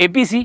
APC,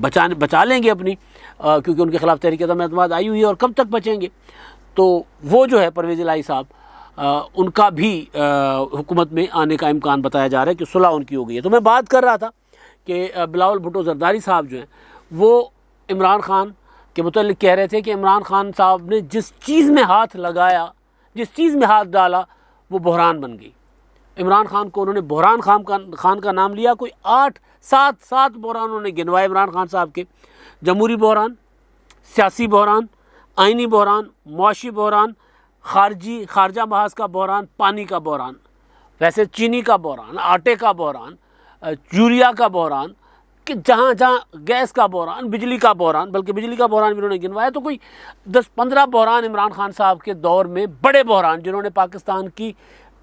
بچا لیں گے اپنی، کیونکہ ان کے خلاف تحریک عدم اعتماد آئی ہوئی ہے، اور کب تک بچیں گے؟ تو وہ جو ہے پرویز الہی صاحب، ان کا بھی حکومت میں آنے کا امکان بتایا جا رہا ہے کہ صلح ان کی ہو گئی ہے۔ تو میں بات کر رہا تھا کہ بلاول بھٹو زرداری صاحب جو ہیں وہ عمران خان کے متعلق کہہ رہے تھے کہ عمران خان صاحب نے جس چیز میں ہاتھ لگایا، جس چیز میں ہاتھ ڈالا، وہ بحران بن گئی۔ عمران خان کو انہوں نے بحران خان کا نام لیا، کوئی 7 بحران انہوں نے گنوائے عمران خان صاحب کے: جمہوری بحران، سیاسی بحران، آئینی بحران، معاشی بحران، خارجہ محاذ کا بحران، پانی کا بحران، ویسے چینی کا بحران، آٹے کا بحران، یوریا کا بحران، کہ جہاں گیس کا بحران، بجلی کا بحران، بلکہ بجلی کا بحران بھی انہوں نے گنوایا۔ تو کوئی 10-15 بحران عمران خان صاحب کے دور میں، بڑے بحران جنہوں نے پاکستان کی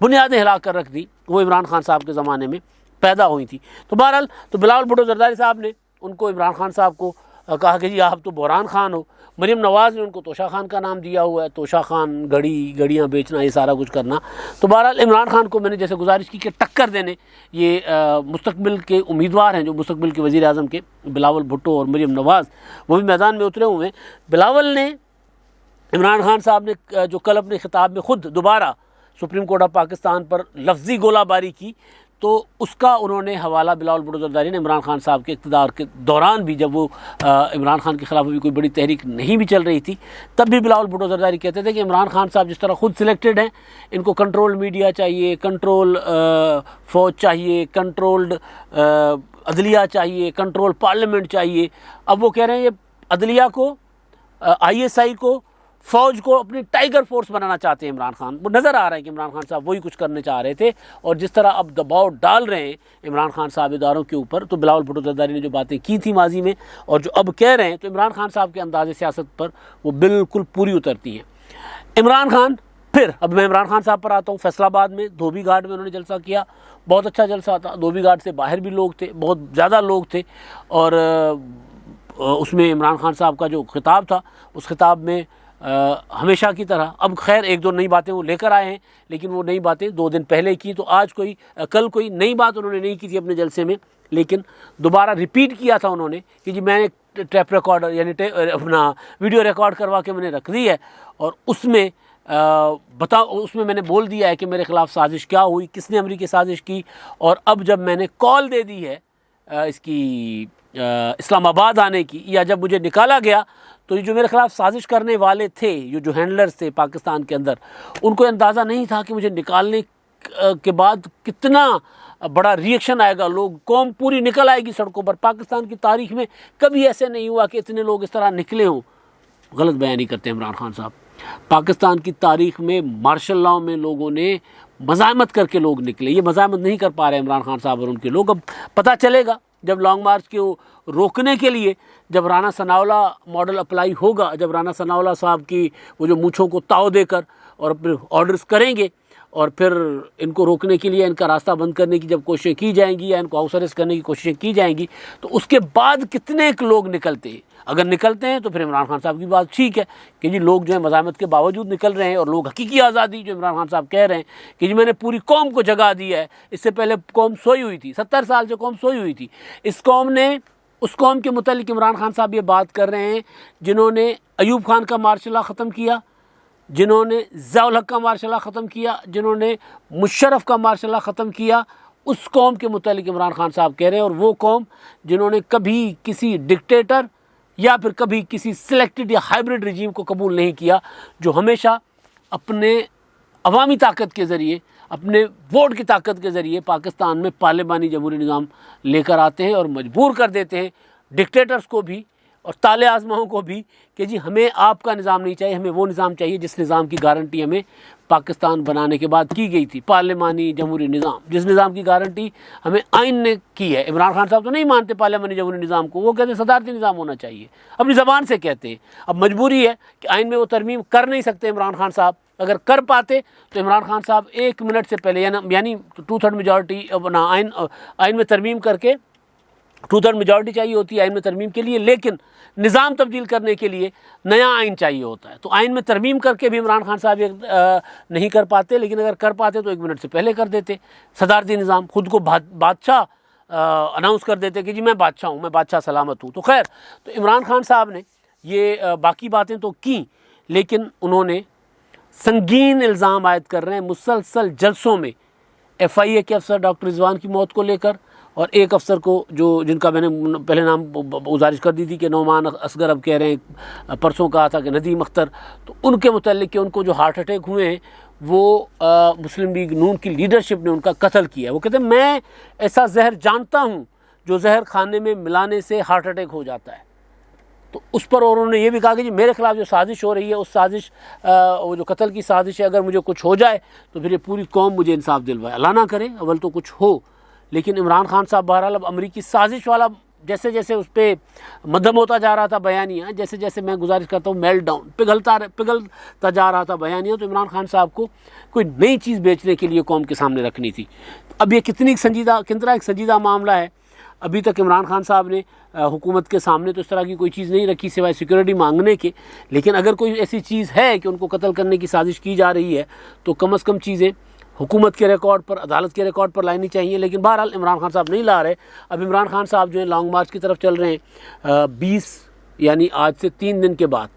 بنیادیں ہلا کر رکھ دی، وہ عمران خان صاحب کے زمانے میں پیدا ہوئی تھی۔ تو بہرحال تو بلاول بھٹو زرداری صاحب نے ان کو، عمران خان صاحب کو کہا کہ جی آپ تو بحران خان ہو۔ مریم نواز نے ان کو توشہ خان کا نام دیا ہوا ہے، توشہ خان، گھڑیاں بیچنا، یہ سارا کچھ کرنا۔ تو بہرحال عمران خان کو میں نے جیسے گزارش کی کہ ٹکر دینے یہ مستقبل کے امیدوار ہیں، جو مستقبل کے وزیر اعظم کے بلاول بھٹو اور مریم نواز، وہ بھی میدان میں اترے ہوئے ہیں۔ بلاول نے، عمران خان صاحب نے جو کل اپنے خطاب میں خود دوبارہ سپریم کورٹ آف پاکستان پر لفظی گولہ باری کی، تو اس کا انہوں نے حوالہ بلاول بھٹو زرداری نے عمران خان صاحب کے اقتدار کے دوران بھی، جب وہ عمران خان کے خلاف بھی کوئی بڑی تحریک نہیں بھی چل رہی تھی، تب بھی بلاول بھٹو زرداری کہتے تھے کہ عمران خان صاحب جس طرح خود سلیکٹڈ ہیں، ان کو کنٹرول میڈیا چاہیے، کنٹرول فوج چاہیے، کنٹرولڈ عدلیہ چاہیے، کنٹرول پارلیمنٹ چاہیے۔ اب وہ کہہ رہے ہیں یہ عدلیہ کو، ISI کو، فوج کو اپنی ٹائیگر فورس بنانا چاہتے ہیں عمران خان۔ وہ نظر آ رہا ہے کہ عمران خان صاحب وہی کچھ کرنے چاہ رہے تھے، اور جس طرح اب دباؤ ڈال رہے ہیں عمران خان صاحب اداروں کے اوپر، تو بلاول بھٹو زرداری نے جو باتیں کی تھی ماضی میں اور جو اب کہہ رہے ہیں، تو عمران خان صاحب کے انداز سیاست پر وہ بالکل پوری اترتی ہیں۔ عمران خان، پھر اب میں عمران خان صاحب پر آتا ہوں۔ فیصل آباد میں دھوبی گھاٹ میں انہوں نے جلسہ کیا، بہت اچھا جلسہ تھا۔ دھوبی گھاٹ سے باہر بھی لوگ تھے، بہت زیادہ لوگ تھے، اور اس میں عمران خان صاحب کا جو خطاب تھا، اس خطاب میں ہمیشہ کی طرح، اب خیر 1-2 نئی باتیں وہ لے کر آئے ہیں، لیکن وہ نئی باتیں 2 دن پہلے کی، تو آج کل کوئی نئی بات انہوں نے نہیں کی تھی اپنے جلسے میں، لیکن دوبارہ ریپیٹ کیا تھا انہوں نے کہ جی میں نے ٹیپ ریکارڈر، یعنی اپنا ویڈیو ریکارڈ کروا کے میں نے رکھ دی ہے، اور اس میں میں نے بول دیا ہے کہ میرے خلاف سازش کیا ہوئی، کس نے امریکی سازش کی، اور اب جب میں نے کال دے دی ہے اس کی اسلام آباد آنے کی، یا جب مجھے نکالا گیا، تو یہ جو میرے خلاف سازش کرنے والے تھے، یہ جو ہینڈلرز تھے پاکستان کے اندر، ان کو اندازہ نہیں تھا کہ مجھے نکالنے کے بعد کتنا بڑا ریئیکشن آئے گا، لوگ، قوم پوری نکل آئے گی سڑکوں پر۔ پاکستان کی تاریخ میں کبھی ایسے نہیں ہوا کہ اتنے لوگ اس طرح نکلے ہوں۔ غلط بیانی کرتے ہیں عمران خان صاحب۔ پاکستان کی تاریخ میں مارشل لاء میں لوگوں نے مزاحمت کر کے لوگ نکلے، یہ مزاحمت نہیں کر پا رہے عمران خان صاحب اور ان کے لوگ۔ اب پتہ چلے گا جب لانگ مارچ کو روکنے کے لیے جب رانا ثناءاللہ ماڈل اپلائی ہوگا، جب رانا ثناءاللہ صاحب کی وہ جو مونچھوں کو تاؤ دے کر اور پھر آرڈرز کریں گے، اور پھر ان کو روکنے کے لیے، ان کا راستہ بند کرنے کی جب کوششیں کی جائیں گی، یا ان کو ہاؤس اریسٹ کرنے کی کوششیں کی جائیں گی، تو اس کے بعد کتنے لوگ نکلتے ہیں۔ اگر نکلتے ہیں تو پھر عمران خان صاحب کی بات ٹھیک ہے کہ جی لوگ جو ہیں مزاحمت کے باوجود نکل رہے ہیں، اور لوگ حقیقی آزادی جو عمران خان صاحب کہہ رہے ہیں کہ جی میں نے پوری قوم کو جگا دی ہے، اس سے پہلے قوم سوئی ہوئی تھی، 70 سال سے قوم سوئی ہوئی تھی، اس قوم کے متعلق عمران خان صاحب یہ بات کر رہے ہیں جنہوں نے ایوب خان کا مارشل لا ختم کیا، جنہوں نے ضیاء الحق کا مارشل لا ختم کیا، جنہوں نے مشرف کا مارشل لا ختم کیا، اس قوم کے متعلق عمران خان صاحب کہہ رہے ہیں۔ اور وہ قوم جنہوں نے کبھی کسی ڈکٹیٹر یا پھر کبھی کسی سلیکٹڈ یا ہائبرڈ رجیم کو قبول نہیں کیا، جو ہمیشہ اپنے عوامی طاقت کے ذریعے، اپنے ووٹ کی طاقت کے ذریعے پاکستان میں پارلیمانی جمہوری نظام لے کر آتے ہیں اور مجبور کر دیتے ہیں ڈکٹیٹرز کو بھی اور تالے آزماؤں کو بھی کہ جی ہمیں آپ کا نظام نہیں چاہیے، ہمیں وہ نظام چاہیے جس نظام کی گارنٹی ہمیں پاکستان بنانے کے بعد کی گئی تھی، پارلیمانی جمہوری نظام، جس نظام کی گارنٹی ہمیں آئین نے کی ہے۔ عمران خان صاحب تو نہیں مانتے پارلیمانی جمہوری نظام کو، وہ کہتے ہیں صدارتی نظام ہونا چاہیے، اپنی زبان سے کہتے ہیں۔ اب مجبوری ہے کہ آئین میں وہ ترمیم کر نہیں سکتے عمران خان صاحب، اگر کر پاتے تو عمران خان صاحب 1 منٹ سے پہلے، یعنی 2/3 میجورٹی اپنا آئین میں ترمیم کر کے، 2/3 میجورٹی چاہیے ہوتی ہے آئین میں ترمیم کے لیے، لیکن نظام تبدیل کرنے کے لیے نیا آئین چاہیے ہوتا ہے، تو آئین میں ترمیم کر کے بھی عمران خان صاحب نہیں کر پاتے، لیکن اگر کر پاتے تو 1 منٹ سے پہلے کر دیتے۔ صدارتی نظام، خود کو بادشاہ اناؤنس کر دیتے کہ جی میں بادشاہ ہوں، میں بادشاہ سلامت ہوں. تو خیر، تو عمران خان صاحب نے یہ باقی باتیں تو کیں، لیکن انہوں نے سنگین الزام عائد کر رہے ہیں مسلسل جلسوں میں FIA کے افسر ڈاکٹر رضوان کی موت کو لے کر، اور ایک افسر کو جن کا میں نے پہلے نام گزارش کر دی تھی کہ نعمان اصغر، اب کہہ رہے ہیں پرسوں کہا تھا کہ ندیم اختر، تو ان کے متعلق کہ ان کو جو ہارٹ اٹیک ہوئے ہیں وہ مسلم لیگ نون کی لیڈرشپ نے ان کا قتل کیا ہے. وہ کہتے ہیں میں ایسا زہر جانتا ہوں جو زہر کھانے میں ملانے سے ہارٹ اٹیک ہو جاتا ہے. تو اس پر اور انہوں نے یہ بھی کہا کہ جی میرے خلاف جو سازش ہو رہی ہے، اس سازش وہ جو قتل کی سازش ہے، اگر مجھے کچھ ہو جائے تو پھر یہ پوری قوم مجھے انصاف دلوائے. اللہ نہ کرے اول تو کچھ ہو. لیکن عمران خان صاحب بہرحال اب امریکی سازش والا جیسے جیسے اس پہ مدھم ہوتا جا رہا تھا بیانیہ، جیسے جیسے میں گزارش کرتا ہوں میلٹ ڈاؤن پگھلتا جا رہا تھا بیانیہ، تو عمران خان صاحب کو کوئی نئی چیز بیچنے کے لیے قوم کے سامنے رکھنی تھی. اب یہ کتنا ایک سنجیدہ معاملہ ہے. ابھی تک عمران خان صاحب نے حکومت کے سامنے تو اس طرح کی کوئی چیز نہیں رکھی سوائے سیکورٹی مانگنے کے، لیکن اگر کوئی ایسی چیز ہے کہ ان کو قتل کرنے کی سازش کی جا رہی ہے تو کم از کم چیزیں حکومت کے ریکارڈ پر، عدالت کے ریکارڈ پر لانی چاہیے. لیکن بہرحال عمران خان صاحب نہیں لا رہے. اب عمران خان صاحب جو ہیں لانگ مارچ کی طرف چل رہے ہیں. 20 یعنی آج سے 3 دن کے بعد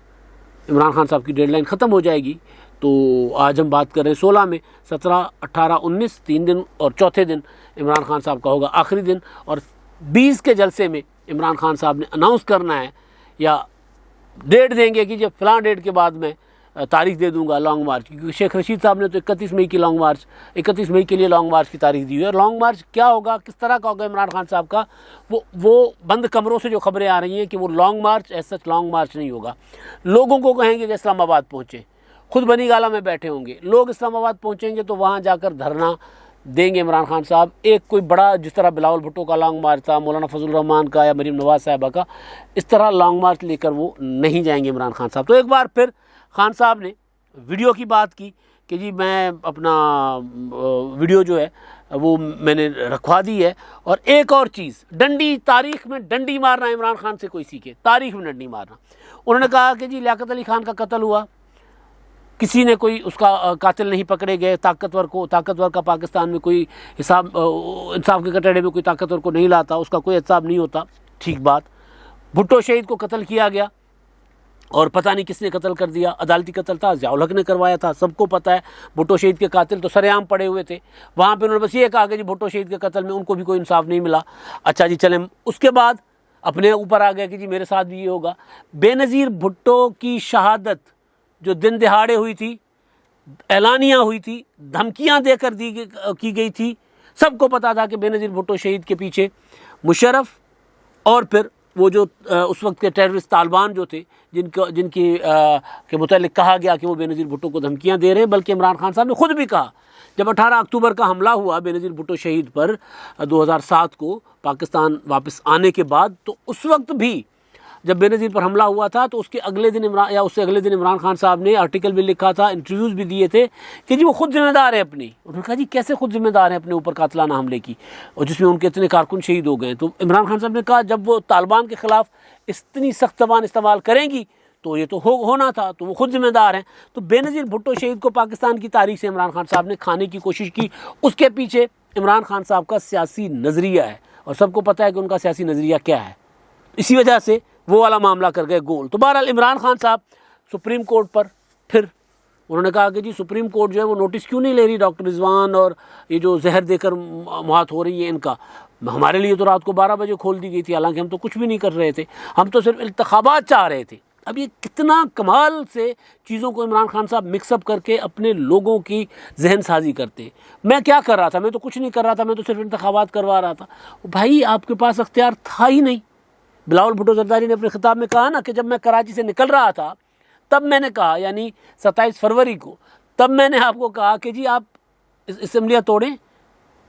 عمران خان صاحب کی ڈیڈ لائن ختم ہو جائے گی. تو آج ہم بات کر رہے ہیں 16 میں، 17، 18، 19 3 دن، اور چوتھے دن عمران خان صاحب کا ہوگا آخری دن. اور 20 کے جلسے میں عمران خان صاحب نے اناؤنس کرنا ہے یا ڈیٹ دیں گے کہ جب فلاں ڈیٹ کے بعد میں تاریخ دے دوں گا لانگ مارچ کی. کیونکہ شیخ رشید صاحب نے تو 31 مئی کی 31 مئی کے لیے لانگ مارچ کی تاریخ دی ہوئی ہے. اور لانگ مارچ کیا ہوگا، کس طرح کا ہوگا عمران خان صاحب کا، وہ بند کمروں سے جو خبریں آ رہی ہیں کہ وہ لانگ مارچ ایسا لانگ مارچ نہیں ہوگا. لوگوں کو کہیں گے کہ اسلام آباد پہنچیں، خود بنی گالہ میں بیٹھے ہوں گے لوگ، اسلام آباد پہنچیں گے تو وہاں جا کر دھرنا دیں گے عمران خان صاحب. ایک کوئی بڑا جس طرح بلاول بھٹو کا لانگ مارچ تھا، مولانا فضل الرحمان کا یا مریم نواز صاحبہ کا، اس طرح لانگ مارچ لے کر وہ نہیں جائیں گے عمران خان صاحب. تو ایک بار پھر خان صاحب نے ویڈیو کی بات کی کہ جی میں اپنا ویڈیو جو ہے وہ میں نے رکھوا دی ہے. اور ایک اور چیز، ڈنڈی، تاریخ میں ڈنڈی مارنا عمران خان سے کوئی سیکھے، تاریخ میں ڈنڈی مارنا. انہوں نے کہا کہ جی لیاقت علی خان کا قتل ہوا، کسی نے کوئی اس کا قاتل نہیں پکڑے گئے، طاقتور کا پاکستان میں کوئی حساب، انصاف کے کٹڑے میں کوئی طاقتور کو نہیں لاتا، اس کا کوئی حساب نہیں ہوتا. ٹھیک بات. بھٹو شہید کو قتل کیا گیا اور پتہ نہیں کس نے قتل کر دیا، عدالتی قتل تھا، ضیاء الحق نے کروایا تھا، سب کو پتہ ہے. بھٹو شہید کے قاتل تو سر عام پڑے ہوئے تھے وہاں پہ. انہوں نے بس یہ کہا کہ جی بھٹو شہید کے قتل میں ان کو بھی کوئی انصاف نہیں ملا. اچھا جی چلیں، اس کے بعد اپنے اوپر آ گیا کہ جی میرے ساتھ بھی یہ ہوگا. بے نظیر بھٹو کی شہادت جو دن دہاڑے ہوئی تھی، اعلانیہ ہوئی تھی، دھمکیاں دے کر کی گئی تھی، سب کو پتا تھا کہ بے نظیر بھٹو شہید کے پیچھے مشرف اور پھر وہ جو اس وقت کے ٹیررسٹ طالبان جو تھے جن کے متعلق کہا گیا کہ وہ بے نظیر بھٹو کو دھمکیاں دے رہے ہیں. بلکہ عمران خان صاحب نے خود بھی کہا جب 18 اکتوبر کا حملہ ہوا بے نظیر بھٹو شہید پر 2007 کو پاکستان واپس آنے کے بعد، تو اس وقت بھی جب بے نظیر پر حملہ ہوا تھا تو اس سے اگلے دن عمران خان صاحب نے آرٹیکل بھی لکھا تھا، انٹرویوز بھی دیے تھے کہ جی وہ خود ذمہ دار ہیں اپنی. انہوں نے کہا جی کیسے خود ذمہ دار ہیں اپنے اوپر قاتلانہ حملے کی، اور جس میں ان کے اتنے کارکن شہید ہو گئے. تو عمران خان صاحب نے کہا جب وہ طالبان کے خلاف اتنی سخت زبان استعمال کریں گی تو یہ تو ہونا تھا، تو وہ خود ذمہ دار ہیں. تو بے نظیر بھٹو شہید کو پاکستان کی تاریخ سے عمران خان صاحب نے کھانے کی کوشش کی. اس کے پیچھے عمران خان صاحب کا سیاسی نظریہ ہے، اور سب کو پتہ ہے کہ ان کا سیاسی نظریہ کیا ہے. اسی وجہ سے وہ والا معاملہ کر گئے گول. تو بہرحال عمران خان صاحب سپریم کورٹ پر پھر انہوں نے کہا کہ جی سپریم کورٹ جو ہے وہ نوٹس کیوں نہیں لے رہی ڈاکٹر رضوان اور یہ جو زہر دے کر موت ہو رہی ہے ان کا. ہمارے لیے تو رات کو 12 بجے کھول دی گئی تھی، حالانکہ ہم تو کچھ بھی نہیں کر رہے تھے، ہم تو صرف انتخابات چاہ رہے تھے. اب یہ کتنا کمال سے چیزوں کو عمران خان صاحب مکس اپ کر کے اپنے لوگوں کی ذہن سازی کرتے. میں کیا کر رہا تھا؟ میں تو کچھ نہیں کر رہا تھا، میں تو صرف انتخابات کروا رہا تھا. بھائی آپ کے پاس اختیار تھا ہی نہیں. بلاول بھٹو زرداری نے اپنے خطاب میں کہا نا کہ جب میں کراچی سے نکل رہا تھا تب میں نے کہا، یعنی 27 فروری کو، تب میں نے آپ کو کہا کہ جی آپ اسمبلیاں توڑیں،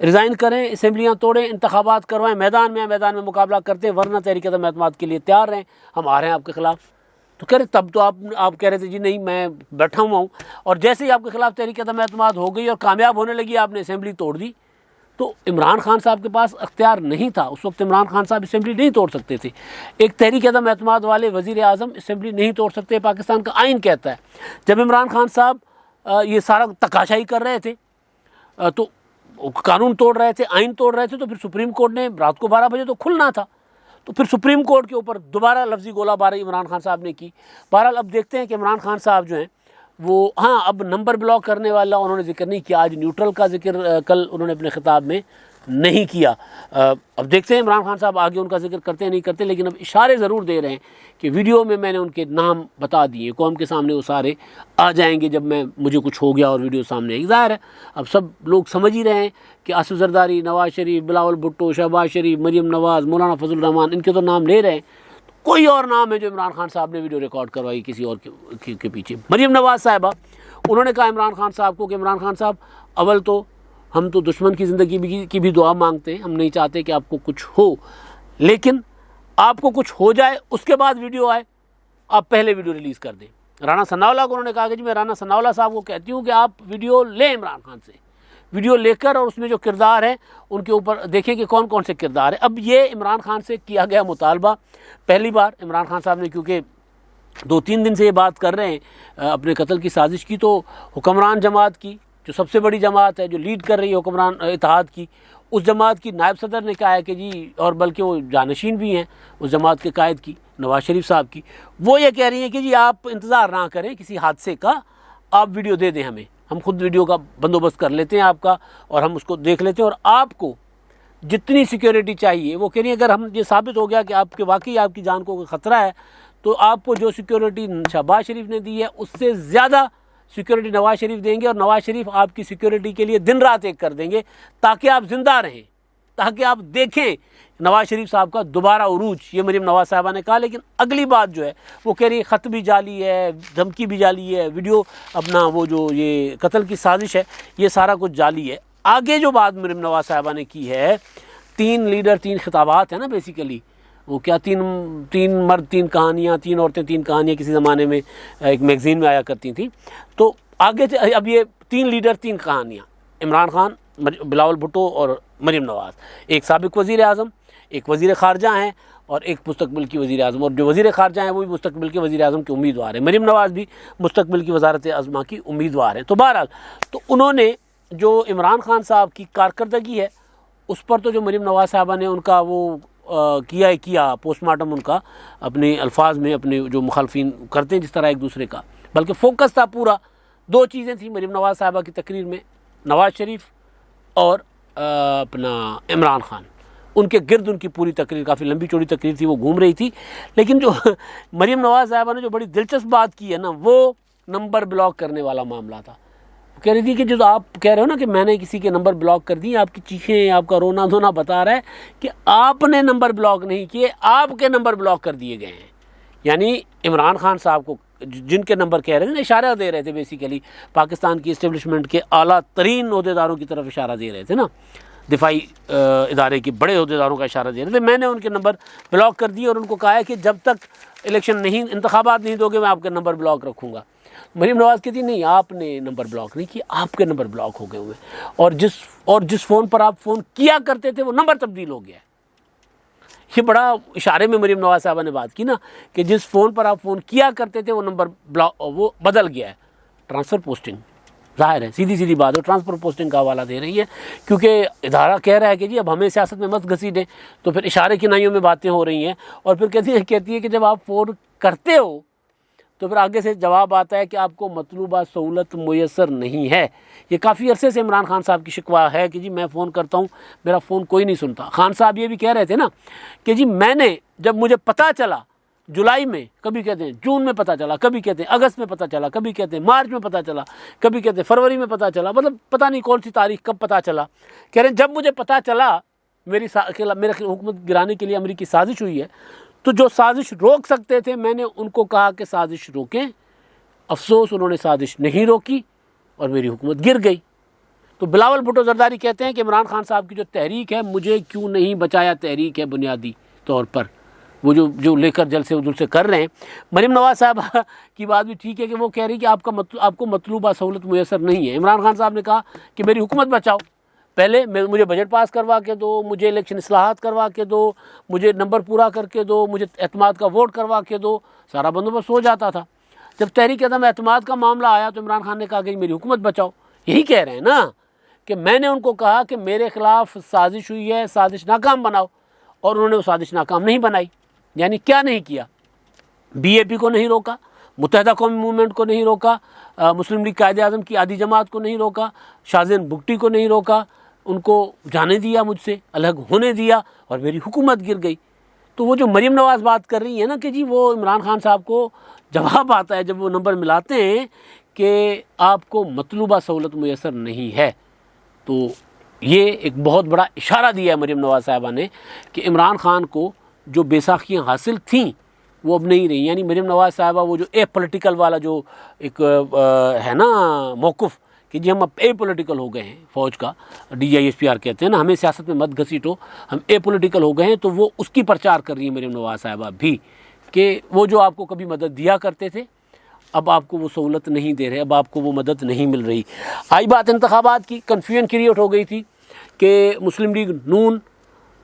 ریزائن کریں، اسمبلیاں توڑیں، انتخابات کروائیں، میدان میں مقابلہ کرتے، ورنہ تحریک عدم اعتماد کے لیے تیار رہیں، ہم آ رہے ہیں آپ کے خلاف. تو کہہ رہے تب تو آپ کہہ رہے تھے جی نہیں میں بیٹھا ہوا ہوں، اور جیسے ہی آپ کے خلاف تحریک عدم اعتماد ہو گئی اور کامیاب ہونے لگی آپ نے اسمبلی توڑ دی. تو عمران خان صاحب کے پاس اختیار نہیں تھا اس وقت. عمران خان صاحب اسمبلی نہیں توڑ سکتے تھے. ایک تحریک عدم اعتماد والے وزیر اعظم اسمبلی نہیں توڑ سکتے، پاکستان کا آئین کہتا ہے. جب عمران خان صاحب یہ سارا تکاشائی کر رہے تھے تو قانون توڑ رہے تھے, آئین توڑ رہے تھے, تو پھر سپریم کورٹ نے رات کو 12 بجے تو کھلنا تھا, تو پھر سپریم کورٹ کے اوپر دوبارہ لفظی گولہ باری عمران خان صاحب نے کی. بہرحال اب دیکھتے ہیں کہ عمران خان صاحب جو ہیں وہ, ہاں اب نمبر بلاک کرنے والا انہوں نے ذکر نہیں کیا, آج نیوٹرل کا ذکر کل انہوں نے اپنے خطاب میں نہیں کیا. اب دیکھتے ہیں عمران خان صاحب آگے ان کا ذکر کرتے ہیں نہیں کرتے, لیکن اب اشارے ضرور دے رہے ہیں کہ ویڈیو میں نے ان کے نام بتا دیے, قوم کے سامنے وہ سارے آ جائیں گے جب مجھے کچھ ہو گیا اور ویڈیو سامنے آئی. ظاہر ہے اب سب لوگ سمجھ ہی رہے ہیں کہ آصف زرداری, نواز شریف, بلاول بھٹو, شہباز شریف, مریم نواز, مولانا فضل الرحمان, ان کے تو نام لے رہے ہیں, کوئی اور نام ہے جو عمران خان صاحب نے ویڈیو ریکارڈ کروائی کسی اور کے پیچھے. مریم نواز صاحبہ, انہوں نے کہا عمران خان صاحب کو کہ عمران خان صاحب اول تو ہم تو دشمن کی زندگی کی بھی دعا مانگتے ہیں, ہم نہیں چاہتے کہ آپ کو کچھ ہو, لیکن آپ کو کچھ ہو جائے اس کے بعد ویڈیو آئے, آپ پہلے ویڈیو ریلیز کر دیں. رانا ثناءاللہ کو انہوں نے کہا کہ جی میں رانا ثناءاللہ صاحب کو کہتی ہوں کہ آپ ویڈیو لیں عمران خان سے, ویڈیو لے کر اور اس میں جو کردار ہیں ان کے اوپر دیکھیں کہ کون کون سے کردار ہیں. اب یہ عمران خان سے کیا گیا مطالبہ پہلی بار عمران خان صاحب نے, کیونکہ 2-3 دن سے یہ بات کر رہے ہیں اپنے قتل کی سازش کی, تو حکمران جماعت کی جو سب سے بڑی جماعت ہے جو لیڈ کر رہی ہے حکمران اتحاد کی, اس جماعت کی نائب صدر نے کہا ہے کہ جی, اور بلکہ وہ جانشین بھی ہیں اس جماعت کے قائد کی, نواز شریف صاحب کی, وہ یہ کہہ رہی ہیں کہ جی آپ انتظار نہ کریں کسی حادثے کا, آپ ویڈیو دے دیں ہمیں, ہم خود ویڈیو کا بندوبست کر لیتے ہیں آپ کا, اور ہم اس کو دیکھ لیتے ہیں, اور آپ کو جتنی سیکیورٹی چاہیے, وہ کہہ رہی ہیں اگر ہم یہ ثابت ہو گیا کہ آپ کے واقعی آپ کی جان کو کوئی خطرہ ہے, تو آپ کو جو سیکیورٹی شہباز شریف نے دی ہے اس سے زیادہ سیکیورٹی نواز شریف دیں گے, اور نواز شریف آپ کی سیکیورٹی کے لیے دن رات ایک کر دیں گے تاکہ آپ زندہ رہیں, تاکہ آپ دیکھیں نواز شریف صاحب کا دوبارہ عروج. یہ مریم نواز صاحبہ نے کہا. لیکن اگلی بات جو ہے وہ کہہ رہی ہے خط بھی جعلی ہے, دھمکی بھی جعلی ہے, ویڈیو اپنا وہ جو یہ قتل کی سازش ہے یہ سارا کچھ جعلی ہے. آگے جو بات مریم نواز صاحبہ نے کی ہے, 3 لیڈر 3 خطابات ہیں نا بیسیکلی, وہ کیا 3 مرد 3 کہانیاں, 3 عورتیں 3 کہانیاں کسی زمانے میں ایک میگزین میں آیا کرتی تھیں. تو آگے اب یہ 3 لیڈر 3 کہانیاں, عمران خان, بلاول بھٹو اور مریم نواز, ایک سابق وزیر اعظم, ایک وزیر خارجہ ہیں, اور ایک مستقبل کی وزیر اعظم, اور جو وزیر خارجہ ہیں وہ بھی مستقبل کے وزیر اعظم کے امیدوار ہیں. مریم نواز بھی مستقبل کی وزارت عظمیٰ کی امیدوار ہیں. تو بہرحال تو انہوں نے جو عمران خان صاحب کی کارکردگی ہے اس پر تو جو مریم نواز صاحبہ نے ان کا وہ کیا پوسٹ مارٹم ان کا اپنے الفاظ میں, اپنے جو مخالفین کرتے ہیں جس طرح ایک دوسرے کا, بلکہ فوکس تھا پورا 2 چیزیں تھیں مریم نواز صاحبہ کی تقریر میں, نواز شریف اور اپنا عمران خان. ان کے گرد ان کی پوری تقریر, کافی لمبی چوڑی تقریر تھی, وہ گھوم رہی تھی. لیکن جو مریم نواز صاحبہ نے جو بڑی دلچسپ بات کی ہے نا, وہ نمبر بلاک کرنے والا معاملہ تھا. کہہ رہی تھی کہ جو آپ کہہ رہے ہو نا کہ میں نے کسی کے نمبر بلاک کر دیے, آپ کی چیخیں, آپ کا رونا دھونا بتا رہا ہے کہ آپ نے نمبر بلاک نہیں کیے, آپ کے نمبر بلاک کر دیے گئے ہیں. یعنی عمران خان صاحب کو جن کے نمبر کہہ رہے تھے, اشارہ دے رہے تھے بیسیکلی پاکستان کی اسٹیبلشمنٹ کے اعلیٰ ترین عہدیداروں کی طرف اشارہ دے رہے تھے نا, دفاعی ادارے کے بڑے عہدیداروں کا اشارہ دے رہے تھے. میں نے ان کے نمبر بلاک کر دیے اور ان کو کہا ہے کہ جب تک الیکشن نہیں, انتخابات نہیں دو گے, میں آپ کا نمبر بلاک رکھوں گا. مریم نواز کہتی نہیں, آپ نے نمبر بلاک نہیں کیا, آپ کے نمبر بلاک ہو گئے ہوئے, اور جس فون پر آپ فون کیا کرتے تھے وہ نمبر تبدیل ہو گیا ہے. یہ بڑا اشارے میں مریم نواز صاحبہ نے بات کی نا کہ جس فون پر آپ فون کیا کرتے تھے وہ نمبر وہ بدل گیا ہے. ٹرانسفر پوسٹنگ, ظاہر ہے سیدھی بات ہے, ٹرانسفر پوسٹنگ کا حوالہ دے رہی ہے کیونکہ ادارہ کہہ رہا ہے کہ جی اب ہمیں سیاست میں مت گھسیٹیں. تو پھر اشارے کنائیوں میں باتیں ہو رہی ہیں, اور پھر کہتی ہے کہ جب آپ فون کرتے ہو تو پھر آگے سے جواب آتا ہے کہ آپ کو مطلوبہ سہولت میسر نہیں ہے. یہ کافی عرصے سے عمران خان صاحب کی شکوہ ہے کہ جی میں فون کرتا ہوں, میرا فون کوئی نہیں سنتا. خان صاحب یہ بھی کہہ رہے تھے نا کہ جی میں نے جب مجھے پتہ چلا جولائی میں, کبھی کہتے ہیں جون میں پتہ چلا, کبھی کہتے ہیں اگست میں پتہ چلا, کبھی کہتے ہیں مارچ میں پتہ چلا, کبھی کہتے ہیں فروری میں پتہ چلا, مطلب پتہ نہیں کون سی تاریخ کب پتہ چلا. کہہ رہے ہیں جب مجھے پتہ چلا میرے حکومت گرانے کے لیے امریکی سازش ہوئی ہے, تو جو سازش روک سکتے تھے میں نے ان کو کہا کہ سازش روکیں. افسوس انہوں نے سازش نہیں روکی اور میری حکومت گر گئی. تو بلاول بھٹو زرداری کہتے ہیں کہ عمران خان صاحب کی جو تحریک ہے, مجھے کیوں نہیں بچایا تحریک ہے بنیادی طور پر, وہ جو لے کر جلسے ادھر سے کر رہے ہیں. مریم نواز صاحب کی بات بھی ٹھیک ہے کہ وہ کہہ رہی کہ آپ کو مطلوبہ سہولت میسر نہیں ہے. عمران خان صاحب نے کہا کہ میری حکومت بچاؤ, پہلے مجھے بجٹ پاس کروا کے دو, مجھے الیکشن اصلاحات کروا کے دو, مجھے نمبر پورا کر کے دو, مجھے اعتماد کا ووٹ کروا کے دو, سارا بندوبست ہو جاتا تھا. جب تحریک عدم اعتماد کا معاملہ آیا تو عمران خان نے کہا کہ میری حکومت بچاؤ. یہی کہہ رہے ہیں نا کہ میں نے ان کو کہا کہ میرے خلاف سازش ہوئی ہے، سازش ناکام بناؤ، اور انہوں نے وہ سازش ناکام نہیں بنائی۔ یعنی کیا نہیں کیا؟ بی اے پی کو نہیں روکا، متحدہ قومی موومنٹ کو نہیں روکا، مسلم لیگ قائد اعظم کی آدھی جماعت کو نہیں روکا، شاذین بگٹی کو نہیں روکا، ان کو جانے دیا، مجھ سے الگ ہونے دیا، اور میری حکومت گر گئی۔ تو وہ جو مریم نواز بات کر رہی ہے نا کہ جی وہ عمران خان صاحب کو جواب آتا ہے جب وہ نمبر ملاتے ہیں کہ آپ کو مطلوبہ سہولت میسر نہیں ہے، تو یہ ایک بہت بڑا اشارہ دیا ہے مریم نواز صاحبہ نے کہ عمران خان کو جو بیساکھیاں حاصل تھیں وہ اب نہیں رہی۔ یعنی مریم نواز صاحبہ وہ جو اے پولیٹیکل والا جو ایک ہے نا موقف کہ جی ہم اب اے پولیٹیکل ہو گئے ہیں، فوج کا DGISPR کہتے ہیں نا، ہمیں سیاست میں مت گھسیٹو، ہم اے پولیٹیکل ہو گئے ہیں، تو وہ اس کی پرچار کر رہی ہے مریم نواز صاحبہ بھی کہ وہ جو آپ کو کبھی مدد دیا کرتے تھے اب آپ کو وہ سہولت نہیں دے رہے، اب آپ کو وہ مدد نہیں مل رہی۔ آئی بات کی، کنفیوژن کریٹ ہو گئی تھی کہ مسلم لیگ نون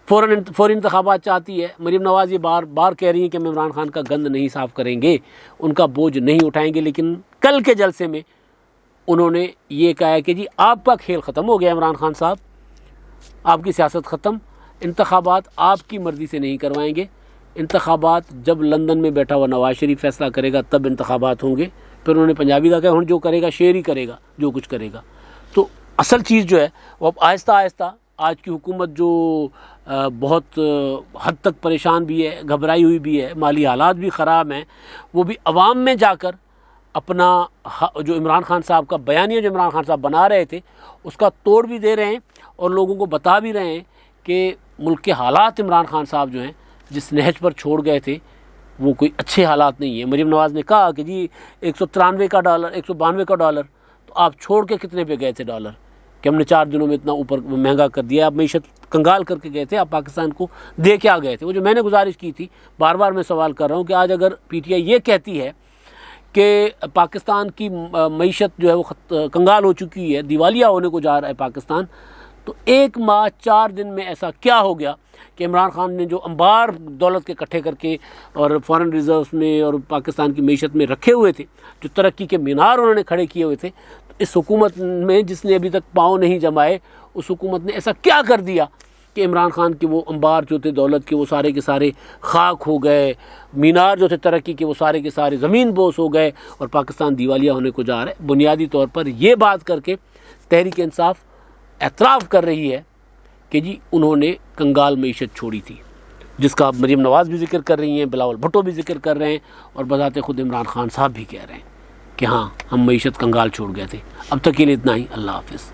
فوراً انتخابات چاہتی ہے۔ مریم نواز یہ بار بار کہہ رہی ہیں کہ ہم عمران خان کا گند نہیں صاف کریں گے، ان کا بوجھ نہیں اٹھائیں گے، لیکن کل کے جلسے میں انہوں نے یہ کہا ہے کہ جی آپ کا کھیل ختم ہو گیا عمران خان صاحب، آپ کی سیاست ختم، انتخابات آپ کی مرضی سے نہیں کروائیں گے، انتخابات جب لندن میں بیٹھا ہوا نواز شریف فیصلہ کرے گا تب انتخابات ہوں گے۔ پھر انہوں نے پنجابی کا کہا ہن جو کرے گا شیر ہی کرے گا، جو کچھ کرے گا۔ تو اصل چیز جو ہے وہ اب آہستہ آہستہ آج کی حکومت جو بہت حد تک پریشان بھی ہے، گھبرائی ہوئی بھی ہے، مالی حالات بھی خراب ہیں، وہ بھی عوام میں جا کر اپنا جو عمران خان صاحب کا بیانیہ جو عمران خان صاحب بنا رہے تھے اس کا توڑ بھی دے رہے ہیں، اور لوگوں کو بتا بھی رہے ہیں کہ ملک کے حالات عمران خان صاحب جو ہیں جس نہج پر چھوڑ گئے تھے وہ کوئی اچھے حالات نہیں ہیں۔ مریم نواز نے کہا کہ جی 193 کا ڈالر، 192 کا ڈالر، تو آپ چھوڑ کے کتنے پہ گئے تھے ڈالر کہ ہم نے 4 دنوں میں اتنا اوپر مہنگا کر دیا، آپ معیشت کنگال کر کے گئے تھے، آپ پاکستان کو دے کے آ گئے تھے۔ وہ جو میں نے گزارش کی تھی، بار بار میں سوال کر رہا ہوں کہ آج اگر PTI یہ کہتی ہے کہ پاکستان کی معیشت جو ہے وہ کنگال ہو چکی ہے، دیوالیہ ہونے کو جا رہا ہے پاکستان، تو 1 ماہ 4 دن میں ایسا کیا ہو گیا کہ عمران خان نے جو انبار دولت کے اکٹھے کر کے اور فارن ریزروز میں اور پاکستان کی معیشت میں رکھے ہوئے تھے، جو ترقی کے مینار انہوں نے کھڑے کیے ہوئے تھے، تو اس حکومت میں جس نے ابھی تک پاؤں نہیں جمائے، اس حکومت نے ایسا کیا کر دیا کہ عمران خان کے وہ انبار جو تھے دولت کے وہ سارے کے سارے خاک ہو گئے، مینار جو تھے ترقی کے وہ سارے کے سارے زمین بوس ہو گئے، اور پاکستان دیوالیہ ہونے کو جا رہا ہے۔ بنیادی طور پر یہ بات کر کے تحریک انصاف اعتراف کر رہی ہے کہ جی انہوں نے کنگال معیشت چھوڑی تھی، جس کا مریم نواز بھی ذکر کر رہی ہیں، بلاول بھٹو بھی ذکر کر رہے ہیں، اور بذات خود عمران خان صاحب بھی کہہ رہے ہیں کہ ہاں ہم معیشت کنگال چھوڑ گئے تھے۔ اب تک کے لیے اتنا ہی، اللہ حافظ۔